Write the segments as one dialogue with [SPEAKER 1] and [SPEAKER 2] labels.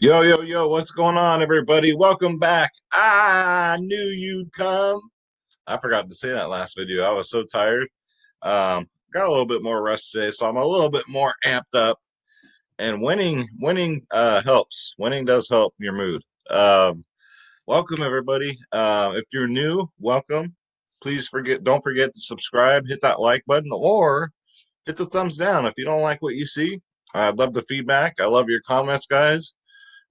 [SPEAKER 1] Yo, yo, yo, what's going on, everybody? Welcome back. I knew you'd come. I forgot to say that last video. I was so tired. Got a little bit more rest today, so I'm a little bit more amped up. And winning helps. Winning does help your mood. Welcome, everybody. If you're new, welcome. Don't forget to subscribe, hit that like button, or hit the thumbs down if you don't like what you see. I love the feedback. I love your comments, guys.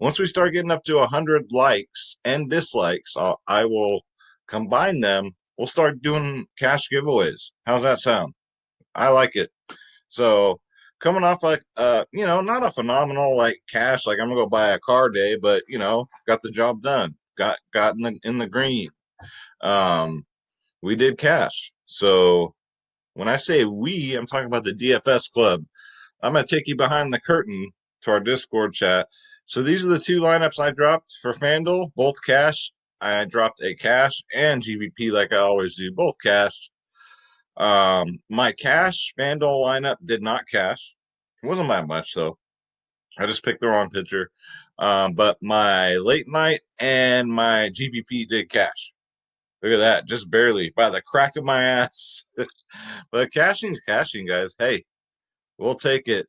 [SPEAKER 1] Once we start getting up to 100 likes and dislikes, I will combine them. We'll start doing cash giveaways. How's that sound? I like it. So coming off like not a phenomenal like cash, like I'm gonna go buy a car day, but got the job done. Got in the green. Um, we did cash. So when I say we, I'm talking about the DFS club. I'm going to take you behind the curtain to our Discord chat. So these are the two lineups I dropped for FanDuel, both cash. I dropped a cash and GBP like I always do, both cash. My cash FanDuel lineup did not cash. It wasn't that much though. I just picked the wrong pitcher. But my late night and my GBP did cash. Look at that, just barely by the crack of my ass. But cashing's cashing, guys. Hey, we'll take it.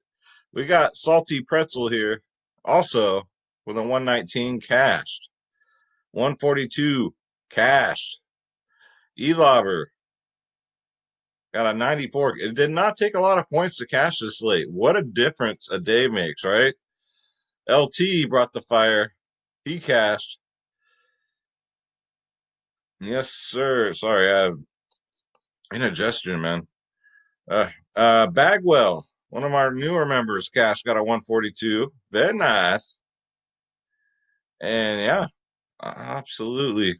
[SPEAKER 1] We got Salty Pretzel here, also with a 119 cashed, 142 cashed. Elobber got a 94. It did not take a lot of points to cash this late. What a difference a day makes, right? LT brought the fire. He cashed. Yes, sir. Sorry, I have indigestion, man. Bagwell, one of our newer members, cash got a 142. Very nice. And yeah, absolutely.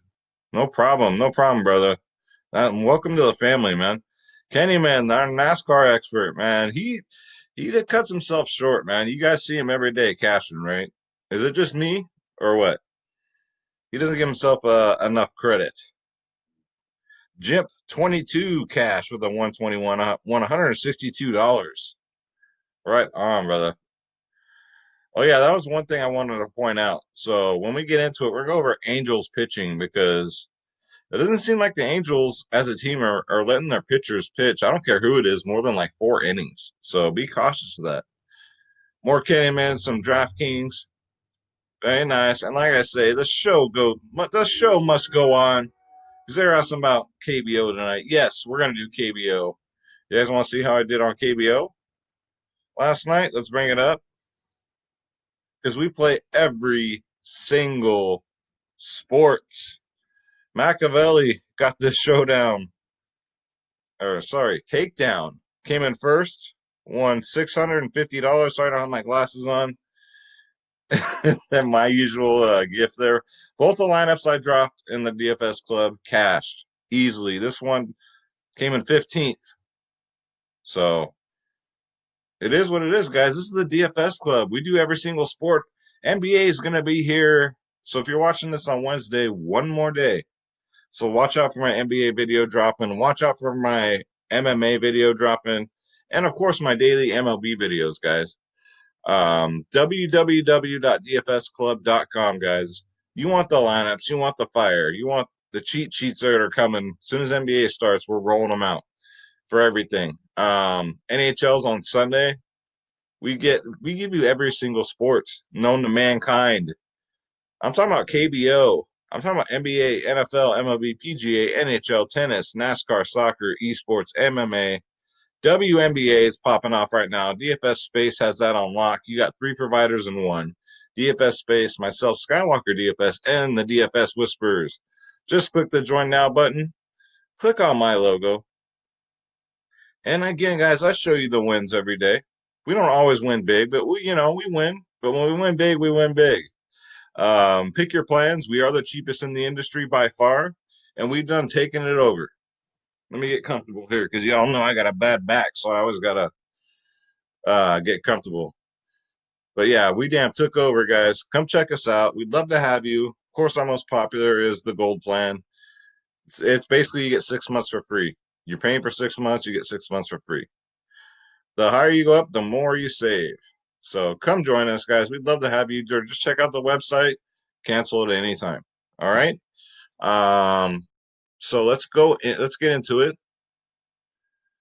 [SPEAKER 1] No problem. No problem, brother. Welcome to the family, man. Kenny, man, our NASCAR expert, man. He did cuts himself short, man. You guys see him every day cashing, right? Is it just me or what? He doesn't give himself enough credit. Jimp 22 cash with a 121, $162. Right on, brother. Oh yeah, that was one thing I wanted to point out. So when we get into it, we're going to go over Angels pitching because it doesn't seem like the Angels as a team are letting their pitchers pitch. I don't care who it is, more than like 4 innings. So be cautious of that. More Candyman, some DraftKings. Very nice. And like I say, the show must go on. Because they're asking about KBO tonight. Yes, we're gonna do KBO. You guys want to see how I did on KBO last night? Let's bring it up. Because we play every single sport. Machiavelli got this showdown or sorry, takedown came in first, won $650. Sorry, I don't have my glasses on. And my usual gift there. Both the lineups I dropped in the DFS club cashed easily. This one came in 15th. So it is what it is, guys. This is the DFS club. We do every single sport. NBA is going to be here. So if you're watching this on Wednesday, one more day. So watch out for my NBA video dropping. Watch out for my MMA video dropping. And of course, my daily MLB videos, guys. www.dfsclub.com, guys. You want the lineups. You want the fire. You want the cheat sheets that are coming. As soon as NBA starts, we're rolling them out for everything. NHL's on Sunday. We give you every single sport known to mankind. I'm talking about KBO. I'm talking about NBA, NFL, MLB, PGA, NHL, tennis, NASCAR, soccer, esports, MMA. WNBA is popping off right now. DFS Space has that on lock. You got 3 providers in one. DFS Space, myself, Skywalker DFS, and the DFS Whispers. Just click the Join Now button. Click on my logo. And again, guys, I show you the wins every day. We don't always win big, but we win. But when we win big, we win big. Pick your plans. We are the cheapest in the industry by far, and we've done taking it over. Let me get comfortable here because y'all know I got a bad back, so I always gotta get comfortable. But yeah, we damn took over, guys. Come check us out. We'd love to have you. Of course, our most popular is the gold plan. It's basically you get 6 months for free. You're paying for 6 months, you get 6 months for free. The higher you go up, the more you save. So come join us, guys. We'd love to have you. Or just check out the website. Cancel it anytime. All right. So let's go. Let's get into it.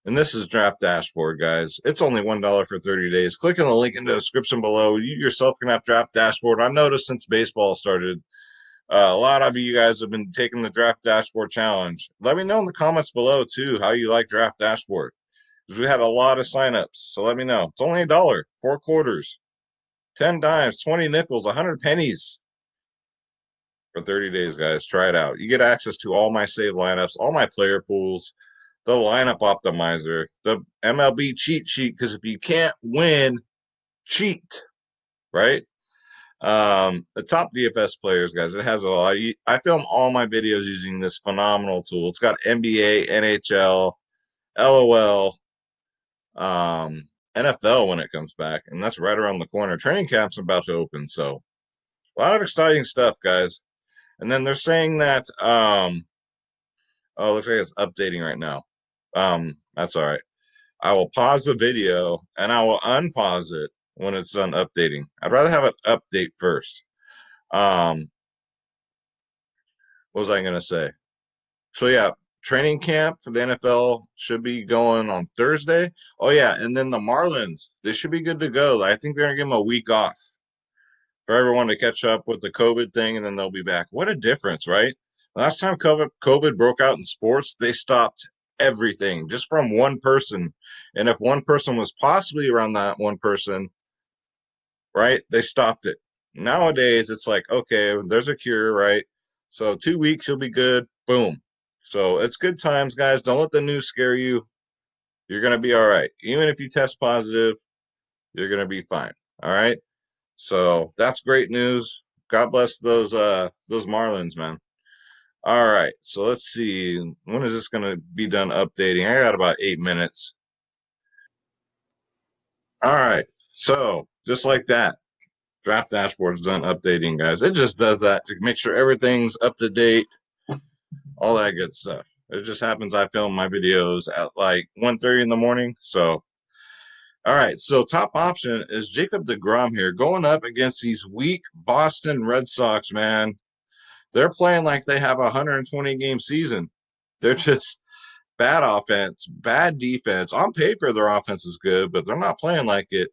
[SPEAKER 1] And this is Draft Dashboard, guys. It's only $1 for 30 days. Click on the link in the description below. You yourself can have Draft Dashboard. I've noticed since baseball started, a lot of you guys have been taking the Draft Dashboard challenge. Let me know in the comments below, too, how you like Draft Dashboard. Because we had a lot of signups. So let me know. It's only $1, 4 quarters, 10 dimes, 20 nickels, 100 pennies for 30 days, guys. Try it out. You get access to all my saved lineups, all my player pools, the lineup optimizer, the MLB cheat sheet, because if you can't win, cheat, right? The top DFS players, guys, it has a lot. I film all my videos using this phenomenal tool. It's got NBA, NHL, LOL, NFL when it comes back, and that's right around the corner. Training camp's about to open, so a lot of exciting stuff, guys. And then they're saying that, oh, looks like it's updating right now. That's all right. I will pause the video and I will unpause it when it's done updating. I'd rather have it update first. What was I going to say? So, yeah, training camp for the NFL should be going on Thursday. Oh, yeah, and then the Marlins, they should be good to go. I think they're going to give them a week off for everyone to catch up with the COVID thing, and then they'll be back. What a difference, right? Last time COVID broke out in sports, they stopped everything just from one person. And if one person was possibly around that one person, right, they stopped it. Nowadays, it's like, okay, there's a cure, right? So 2 weeks, you'll be good. Boom. So it's good times, guys. Don't let the news scare you. You're going to be all right. Even if you test positive, you're going to be fine. All right. So that's great news. God bless those Marlins, man. All right, so let's see. When is this going to be done updating? I got about 8 minutes. All right, so just like that, Draft Dashboard is done updating, guys. It just does that to make sure everything's up to date, all that good stuff. It just happens I film my videos at like 1:30 in the morning. So, all right, so top option is Jacob Degrom here going up against these weak Boston Red Sox, man. They're playing like they have a 120 game season. They're just bad offense, bad defense. On paper, their offense is good, but they're not playing like it.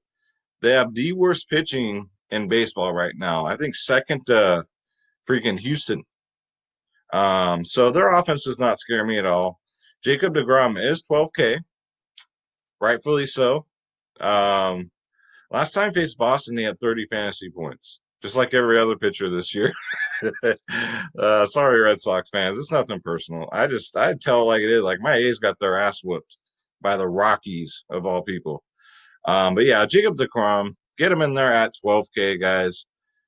[SPEAKER 1] They have the worst pitching in baseball right now. I think second to freaking Houston. So their offense does not scare me at all. Jacob Degrom is 12K, rightfully so. Um, Last time faced Boston, he had 30 fantasy points, just like every other pitcher this year. Sorry, Red Sox fans. It's nothing personal. I tell it like it is. Like my A's got their ass whooped by the Rockies of all people. But yeah, Jacob Degrom, get him in there at 12K, guys.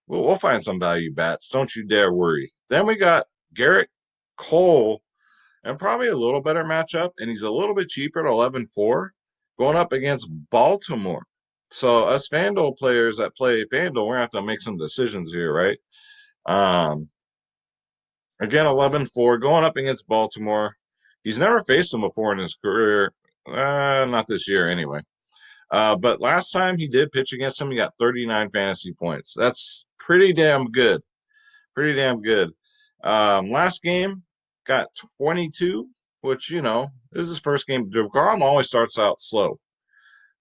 [SPEAKER 1] We'll find some value bats. Don't you dare worry. Then we got Garrett Cole, and probably a little better matchup, and he's a little bit cheaper at 11.4, going up against Baltimore. So us FanDuel players that play FanDuel, we're gonna have to make some decisions here, right? Um, Again, 11.4, going up against Baltimore. He's never faced them before in his career. Not this year, anyway. But last time he did pitch against him, he got 39 fantasy points. That's pretty damn good. Pretty damn good. Last game, got 22, which, this is his first game. DeGrom always starts out slow.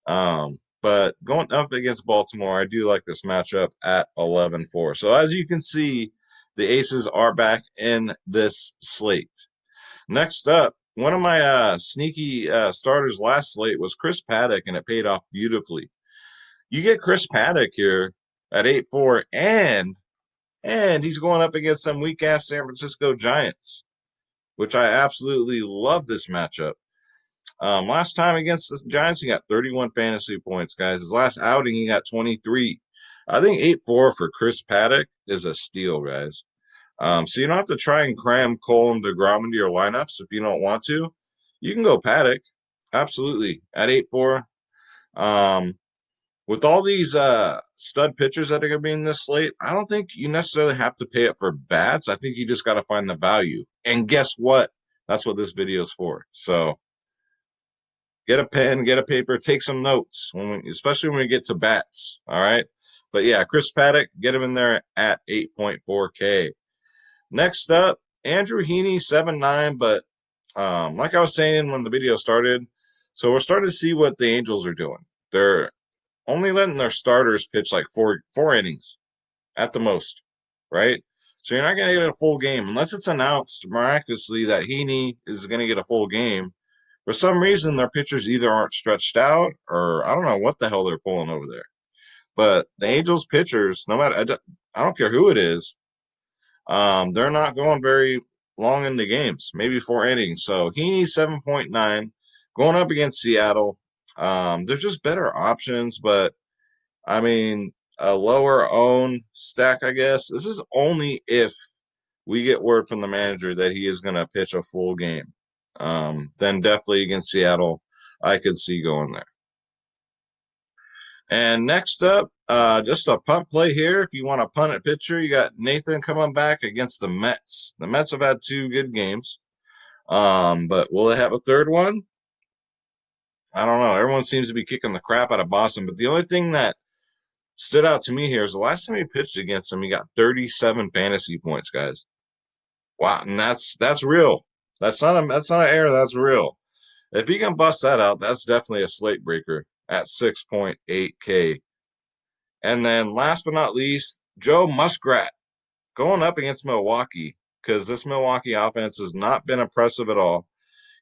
[SPEAKER 1] But going up against Baltimore, I do like this matchup at 11.4. So as you can see, the Aces are back in this slate. Next up, one of my sneaky starters last slate was Chris Paddock, and it paid off beautifully. You get Chris Paddock here at 8.4, and he's going up against some weak-ass San Francisco Giants, which I absolutely love this matchup. Last time against the Giants, he got 31 fantasy points, guys. His last outing, he got 23. I think 8.4 for Chris Paddock is a steal, guys. So you don't have to try and cram Cole and DeGrom into your lineups if you don't want to. You can go Paddock, absolutely, at 8.4. With all these stud pitchers that are going to be in this slate, I don't think you necessarily have to pay up for bats. I think you just got to find the value. And guess what? That's what this video is for. So Get a pen, get a paper, take some notes, especially when we get to bats. All right. But yeah, Chris Paddock, get him in there at 8.4K. Next up, Andrew Heaney, 7.9. But like I was saying when the video started, so we're starting to see what the Angels are doing. They're only letting their starters pitch like four innings at the most, right? So you're not going to get a full game unless it's announced miraculously that Heaney is going to get a full game. For some reason, their pitchers either aren't stretched out or I don't know what the hell they're pulling over there. But the Angels pitchers, no matter I don't care who it is, they're not going very long in the games, maybe 4 innings. So Heaney 7.9 going up against Seattle. There's just better options, but I mean a lower own stack, I guess. This is only if we get word from the manager that he is going to pitch a full game. Then definitely against Seattle, I could see going there. And next up, just a punt play here. If you want a punt at pitcher, you got Nathan coming back against the Mets. The Mets have had 2 good games. But will they have a third one? I don't know. Everyone seems to be kicking the crap out of Boston. But the only thing that stood out to me here is the last time he pitched against him, he got 37 fantasy points, guys. Wow, and that's real. That's not an error. That's real. If he can bust that out, that's definitely a slate breaker at 6.8K. And then last but not least, Joe Muskrat going up against Milwaukee because this Milwaukee offense has not been impressive at all.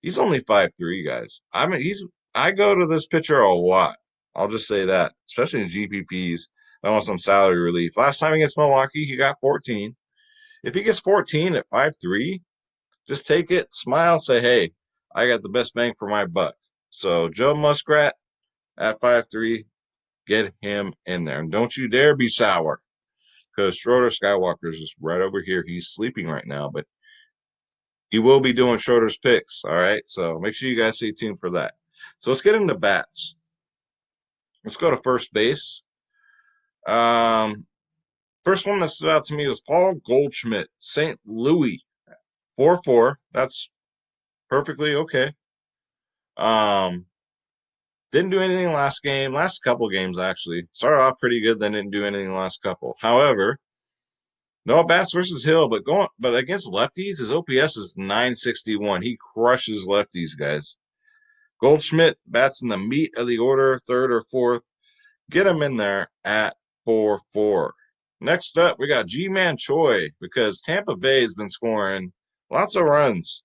[SPEAKER 1] He's only 5'3", guys. I go to this pitcher a lot. I'll just say that, especially in GPPs. I want some salary relief. Last time against Milwaukee, he got 14. If he gets 14 at 5'3", just take it, smile, say, hey, I got the best bang for my buck. So Joe Muskrat at 5'3", get him in there. And don't you dare be sour because Schroeder Skywalker is just right over here. He's sleeping right now, but he will be doing Schroeder's picks. All right. So make sure you guys stay tuned for that. So let's get into bats. Let's go to first base. First one that stood out to me was Paul Goldschmidt, St. Louis, 4-4. That's perfectly okay. Didn't do anything last couple games actually. Started off pretty good, then didn't do anything last couple. However, no bats versus Hill, but against lefties, his OPS is 961. He crushes lefties, guys. Goldschmidt bats in the meat of the order, third or fourth. Get him in there at 4-4. Next up, we got Manchoi because Tampa Bay has been scoring lots of runs.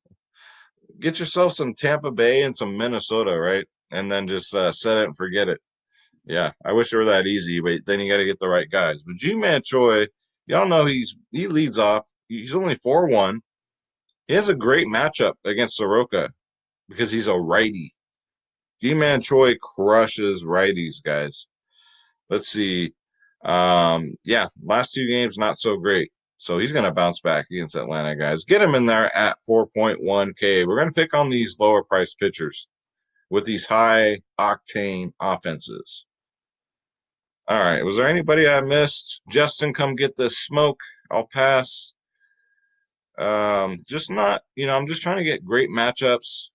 [SPEAKER 1] Get yourself some Tampa Bay and some Minnesota, right? And then just set it and forget it. Yeah, I wish it were that easy, but then you got to get the right guys. But Manchoi, y'all know he leads off. He's only 4-1. He has a great matchup against Soroka because he's a righty. Manchoi crushes righties, guys. Let's see. Yeah, last 2 games not so great. So he's going to bounce back against Atlanta, guys. Get him in there at 4.1K. We're going to pick on these lower priced pitchers with these high octane offenses. All right. Was there anybody I missed? Justin, come get this smoke. I'll pass. Just not, I'm just trying to get great matchups.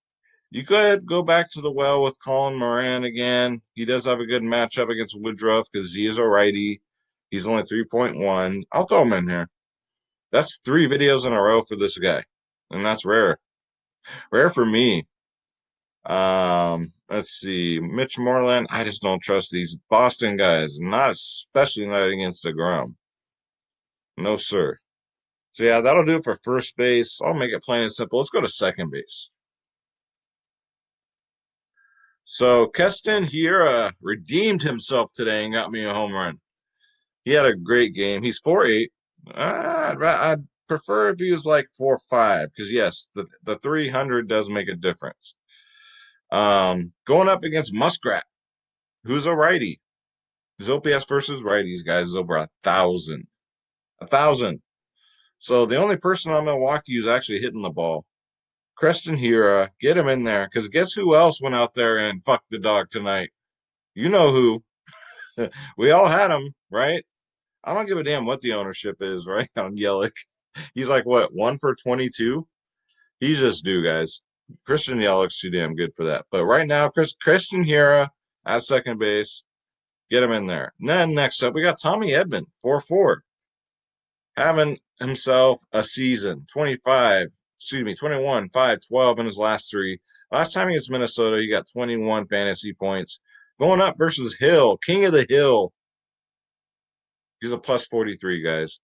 [SPEAKER 1] You could go back to the well with Colin Moran again. He does have a good matchup against Woodruff because he is a righty. He's only 3.1. I'll throw him in here. That's 3 videos in a row for this guy. And that's rare. Rare for me. Let's see. Mitch Moreland. I just don't trust these Boston guys. Especially not against Degrom. No, sir. So, yeah, that'll do it for first base. I'll make it plain and simple. Let's go to second base. So, Keston Hiura redeemed himself today and got me a home run. He had a great game. He's 4.8. I'd prefer if he was like 4.5 because, yes, the 300 does make a difference. Going up against Muskrat, who's a righty. His OPS versus righties, guys, is over 1,000. 1,000. So the only person on Milwaukee who's actually hitting the ball, Keston Hiura, get him in there. Because guess who else went out there and fucked the dog tonight? You know who. We all had him, right? I don't give a damn what the ownership is, right? On Yelich. He's like, what, 1 for 22? He's just due, guys. Christian Yelich's too damn good for that. But right now, Christian Hiura at second base. Get him in there. And then next up, we got Tommy Edman, 4-4. Having himself a season. 21, 5, 12 in his last three. Last time against Minnesota, he got 21 fantasy points. Going up versus Hill, King of the Hill. He's a plus 43, guys.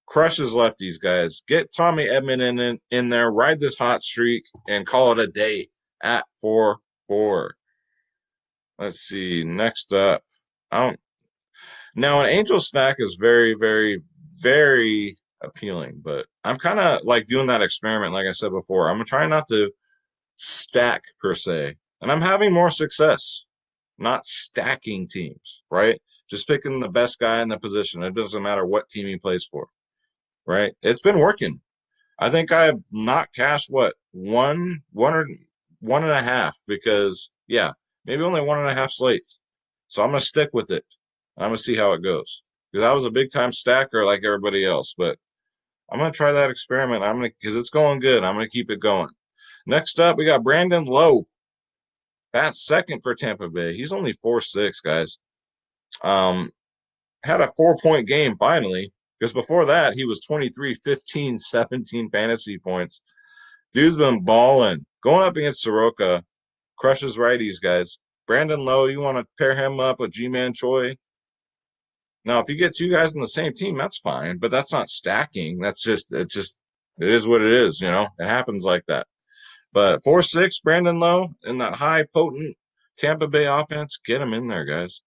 [SPEAKER 1] Crushes lefties, guys. Get Tommy Edman in there, ride this hot streak, and call it a day at 4-4. Let's see. Next up, now an Angel Snack is very, very, very appealing, but I'm kind of like doing that experiment, like I said before. I'm trying not to stack per se, and I'm having more success, not stacking teams, right? Just picking the best guy in the position. It doesn't matter what team he plays for, right? It's been working. I think I have not cashed what one or one and a half because yeah, maybe only one and a half slates. So I'm gonna stick with it. I'm gonna see how it goes because I was a big time stacker like everybody else, but I'm gonna try that experiment. I'm gonna because it's going good. I'm gonna keep it going. Next up, we got Brandon Lope. That's second for Tampa Bay. He's only 4-6, guys. Um, had a 4-point game finally because before that he was 23, 15, 17 fantasy points. Dude's been balling. Going up against Soroka, crushes righties, guys. Brandon Lowe, you want to pair him up with Manchoi? Now, if you get two guys on the same team, that's fine, but that's not stacking. That's it is what it is, you know? It happens like that. But 4-6, Brandon Lowe in that high, potent Tampa Bay offense, get him in there, guys.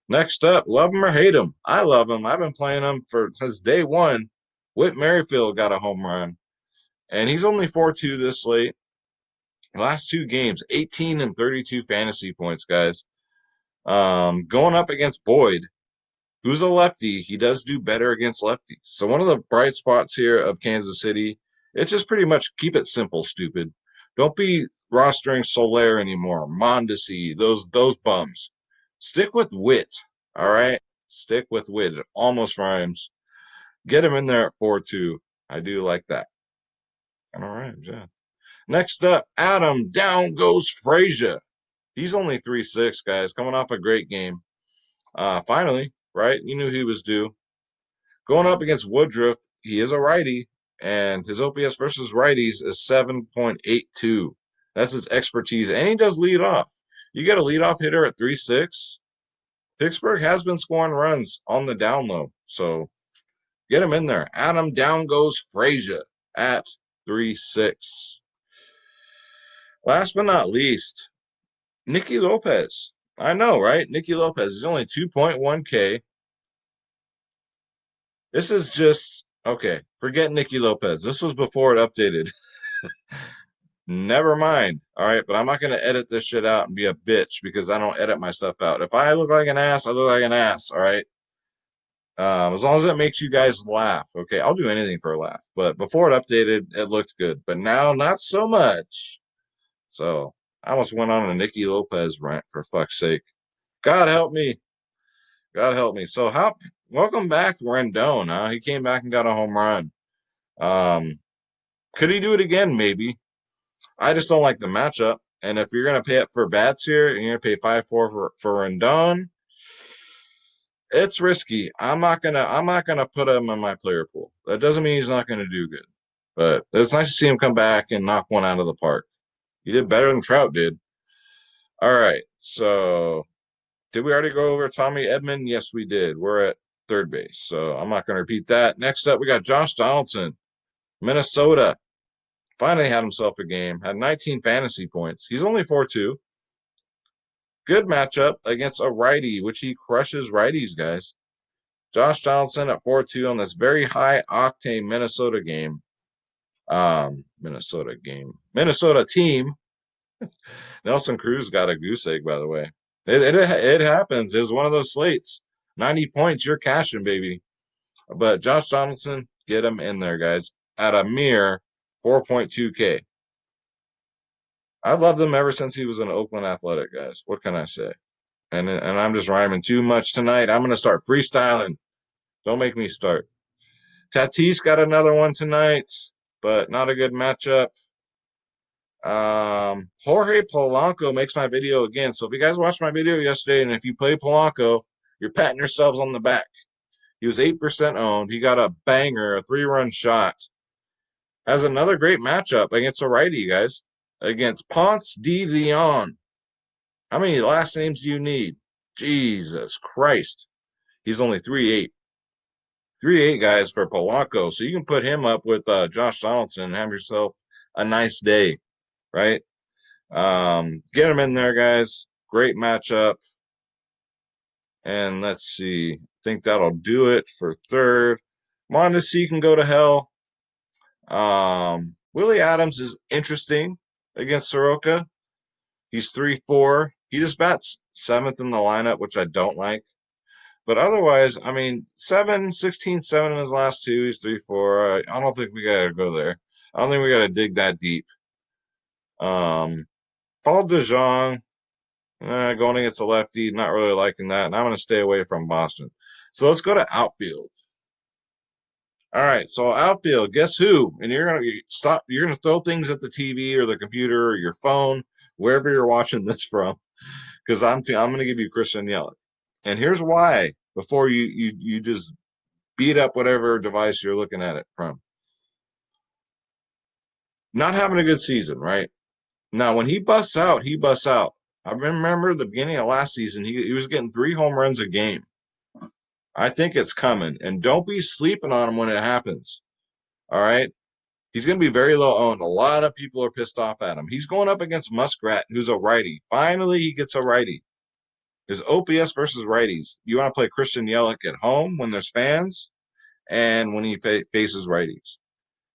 [SPEAKER 1] Next up, love him or hate him. I love him. I've been playing him since day one. Whit Merrifield got a home run, and he's only 4-2 this late. Last two games, 18 and 32 fantasy points, guys. Going up against Boyd, who's a lefty. He does do better against lefties. So one of the bright spots here of Kansas City, it's just pretty much keep it simple, stupid. Don't be rostering Soler anymore, Mondesi, those bums. Stick with Witt, all right? Stick with Witt. It almost rhymes. Get him in there at 4-2. I do like that. All right, yeah. Next up, Adam, down goes Frazier. He's only 3-6, guys, coming off a great game. Finally, right? You knew he was due. Going up against Woodruff, he is a righty, and his OPS versus righties is 7.82. That's his expertise, and he does lead off. You get a leadoff hitter at 3-6. Pittsburgh has been scoring runs on the down low, so get him in there. Adam, down goes Frazier at 3-6. Last but not least, Nikki Lopez. I know, right? Nikki Lopez is only 2.1K. This is just okay. Forget Nikki Lopez. This was before it updated. Never mind. All right, but I'm not going to edit this shit out and be a bitch because I don't edit my stuff out. If I look like an ass, I look like an ass. All right. As long as it makes you guys laugh. Okay, I'll do anything for a laugh. But before it updated, it looked good. But now, not so much. So I almost went on a Nikki Lopez rant for fuck's sake. God help me. God help me. So welcome back to Rendon, huh? He came back and got a home run. Could he do it again? Maybe. I just don't like the matchup. And if you're gonna pay up for bats here, and you're gonna pay 5-4 for Rendon, it's risky. I'm not gonna put him in my player pool. That doesn't mean he's not gonna do good. But it's nice to see him come back and knock one out of the park. He did better than Trout did. All right. So did we already go over Tommy Edman? Yes, we did. We're at third base. So I'm not gonna repeat that. Next up, we got Josh Donaldson, Minnesota. Finally had himself a game, had 19 fantasy points. He's only 4-2. Good matchup against a righty, which he crushes righties, guys. Josh Donaldson at 4-2 on this very high octane Minnesota game. Minnesota team. Nelson Cruz got a goose egg, by the way. It happens. It was one of those slates. 90 points, you're cashing, baby. But Josh Donaldson, get him in there, guys, at a mere 4.2K. I've loved him ever since he was an Oakland Athletic, guys. What can I say? And I'm just rhyming too much tonight. I'm gonna start freestyling. Don't make me start. Tatis got another one tonight. but not a good matchup. Jorge Polanco makes my video again. So if you guys watched my video yesterday, and if you play Polanco, you're patting yourselves on the back. He was 8% owned. He got a banger, a 3-run shot. Has another great matchup against a righty, guys. Against Ponce de Leon. How many last names do you need? Jesus Christ. He's only 3-8. 3-8 guys for Polanco. So you can put him up with Josh Donaldson and have yourself a nice day, right? Get him in there, guys. Great matchup. And let's see. I think that'll do it for third. Mondesi can go to hell. Willie Adams is interesting against Soroka. He's 3-4. He just bats 7th in the lineup, which I don't like. But otherwise, I mean, 7, 16, 7 in his last two. He's 3-4. I don't think we got to go there. I don't think we got to dig that deep. Paul DeJong, going against a lefty, not really liking that. And I'm going to stay away from Boston. So let's go to outfield. All right, so outfield, guess who? And you're gonna stop. You're gonna throw things at the TV or the computer or your phone, wherever you're watching this from, because I'm gonna give you Christian Yelich, and here's why. Before you just beat up whatever device you're looking at it from. Not having a good season, right? Now when he busts out, he busts out. I remember the beginning of last season, he was getting 3 home runs a game. I think it's coming, and don't be sleeping on him when it happens. All right. He's going to be very low owned. A lot of people are pissed off at him. He's going up against Muskrat, who's a righty. Finally, he gets a righty. His OPS versus righties. You want to play Christian Yelich at home when there's fans and when he faces righties.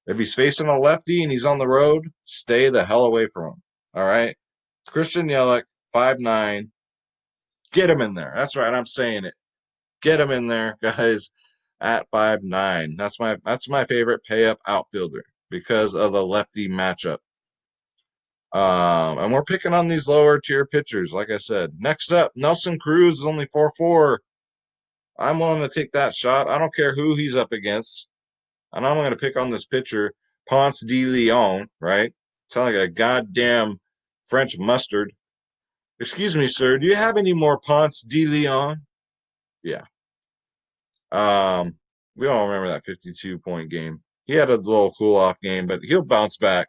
[SPEAKER 1] If he's facing a lefty and he's on the road, stay the hell away from him. All right? Christian Yelich, 5'9". Get him in there. That's right. I'm saying it. Get him in there, guys, at 5'9". That's my favorite pay-up outfielder because of the lefty matchup. And we're picking on these lower tier pitchers, like I said. Next up, Nelson Cruz is only 4-4. I'm willing to take that shot. I don't care who he's up against. And I'm going to pick on this pitcher, Ponce de Leon, right? Sound like a goddamn French mustard. Excuse me, sir. Do you have any more Ponce de Leon? Yeah. We all remember that 52-point game. He had a little cool-off game, but he'll bounce back.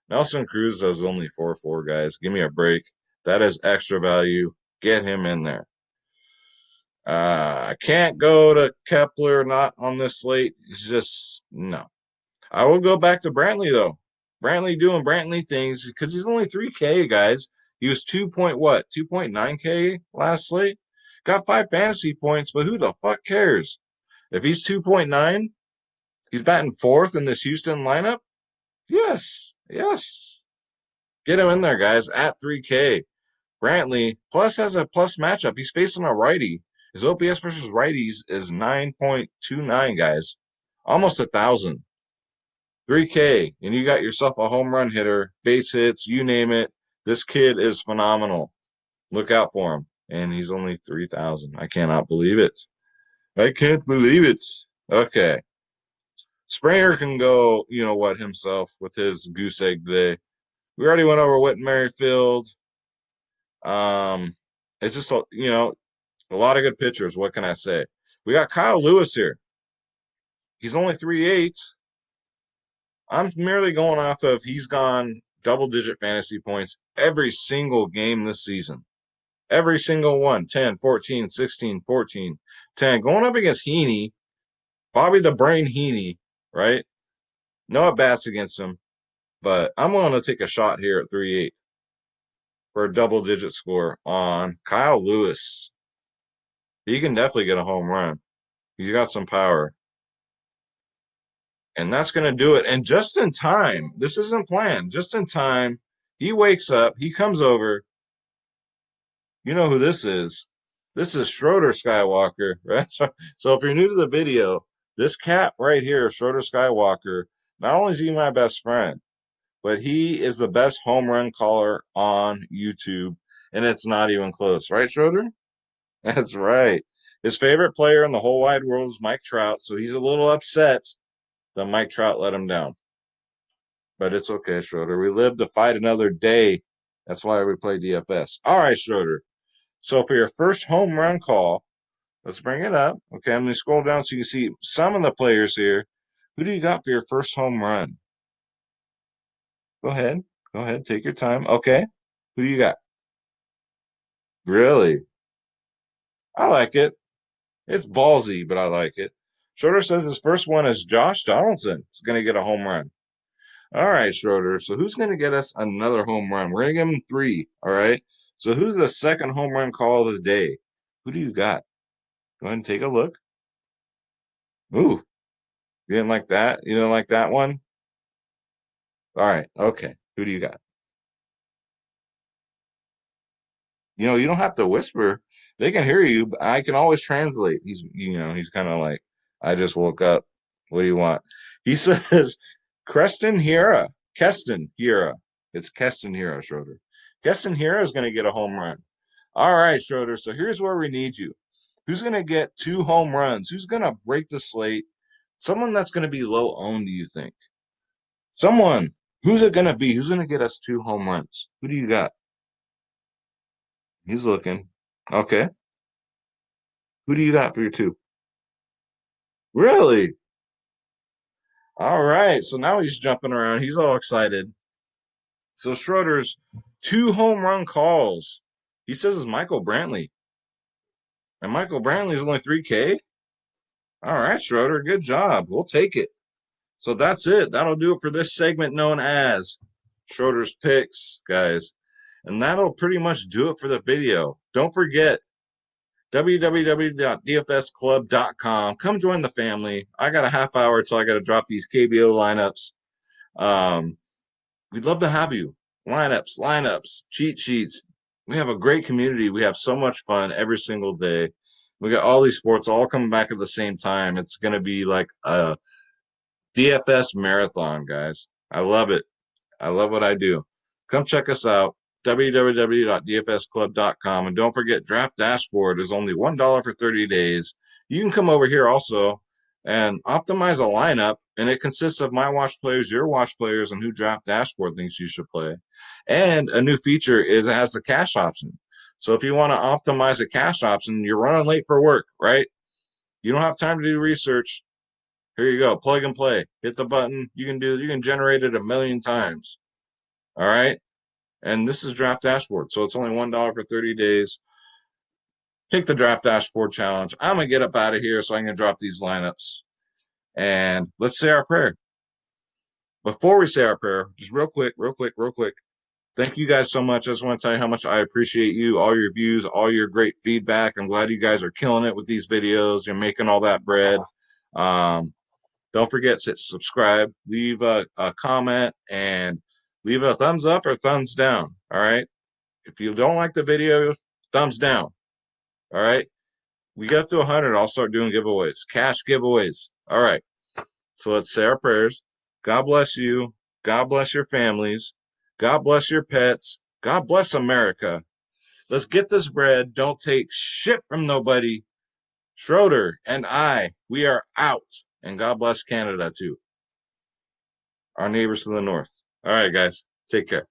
[SPEAKER 1] Nelson Cruz is only 4-4, guys. Give me a break. That is extra value. Get him in there. I can't go to Kepler not on this slate. It's just, no. I will go back to Brantley, though. Brantley doing Brantley things because he's only 3K, guys. He was 2.9K last slate. Got 5 fantasy points, but who the fuck cares? If he's 2.9, he's batting 4th in this Houston lineup. Yes. Get him in there, guys, at 3K. Brantley plus has a plus matchup. He's facing a righty. His OPS versus righties is 9.29, guys. Almost 1,000. 3K, and you got yourself a home run hitter, base hits, you name it. This kid is phenomenal. Look out for him. And he's only 3,000. I cannot believe it. I can't believe it. Okay. Springer can go, himself with his goose egg today. We already went over Whit Merrifield. It's just, a lot of good pitchers. What can I say? We got Kyle Lewis here. He's only 3.8. I'm merely going off of he's gone double-digit fantasy points every single game this season. Every single one. 10, 14, 16, 14, 10. Going up against Heaney, Bobby the Brain Heaney, right? No at-bats against him. But I'm willing to take a shot here at 3.8 for a double-digit score on Kyle Lewis. He can definitely get a home run. He's got some power. And that's going to do it. And just in time, this isn't planned. Just in time, he wakes up, he comes over. You know who this is. This is Schroeder Skywalker, right? So if you're new to the video, this cat right here, Schroeder Skywalker, not only is he my best friend, but he is the best home run caller on YouTube. And it's not even close. Right, Schroeder? That's right. His favorite player in the whole wide world is Mike Trout. So he's a little upset that Mike Trout let him down. but it's okay, Schroeder. We live to fight another day. That's why we play DFS. All right, Schroeder. So for your first home run call, let's bring it up. Okay, I'm going to scroll down so you can see some of the players here. Who do you got for your first home run? Go ahead. Go ahead. Take your time. Okay. Who do you got? Really? I like it. It's ballsy, but I like it. Schroeder says his first one is Josh Donaldson. He's going to get a home run. All right, Schroeder. So who's going to get us another home run? We're going to give him 3. All right. So who's the second home run call of the day? Who do you got? Go ahead and take a look. Ooh, you didn't like that? You didn't like that one? All right. Okay. Who do you got? You don't have to whisper. They can hear you, but I can always translate. He's kind of like, I just woke up. What do you want? He says, Keston Hira. It's Keston Hira, Schroeder. Keston Hira is going to get a home run. All right, Schroeder. So here's where we need you. Who's going to get 2 home runs? Who's going to break the slate? Someone that's going to be low owned, do you think? Someone. Who's it going to be? Who's going to get us 2 home runs? Who do you got? He's looking. Okay. Who do you got for your 2? Really? All right. So now he's jumping around. He's all excited. So Schroeder's 2 home run calls. He says it's Michael Brantley. And Michael Brantley's only 3K? All right, Schroeder. Good job. We'll take it. So that's it. That'll do it for this segment known as Schroeder's Picks, guys. And that'll pretty much do it for the video. Don't forget, www.dfsclub.com. Come join the family. I got a half hour till I got to drop these KBO lineups. We'd love to have you. Lineups, cheat sheets. We have a great community. We have so much fun every single day. We got all these sports all coming back at the same time. It's going to be like a DFS marathon, guys. I love it. I love what I do. Come check us out, www.dfsclub.com. And don't forget, Draft Dashboard is only $1 for 30 days. You can come over here also and optimize a lineup, and it consists of my watch players, your watch players, and who Draft Dashboard thinks you should play. And a new feature is it has the cash option. So if you want to optimize a cash option, you're running late for work, right? You don't have time to do research. Here you go. Plug and play. Hit the button. You can generate it a million times. All right. And this is Draft Dashboard. So it's only $1 for 30 days. Pick the Draft Dashboard challenge. I'm going to get up out of here so I can drop these lineups. And let's say our prayer. Before we say our prayer, just real quick. Thank you guys so much. I just want to tell you how much I appreciate you, all your views, all your great feedback. I'm glad you guys are killing it with these videos. You're making all that bread. Don't forget to subscribe, leave a comment, and leave a thumbs up or thumbs down. All right. If you don't like the video, thumbs down. All right. We get up to 100. I'll start doing giveaways, cash giveaways. All right. So let's say our prayers. God bless you. God bless your families. God bless your pets. God bless America. Let's get this bread. Don't take shit from nobody. Schroeder and we are out. And God bless Canada too. Our neighbors to the north. All right, guys. Take care.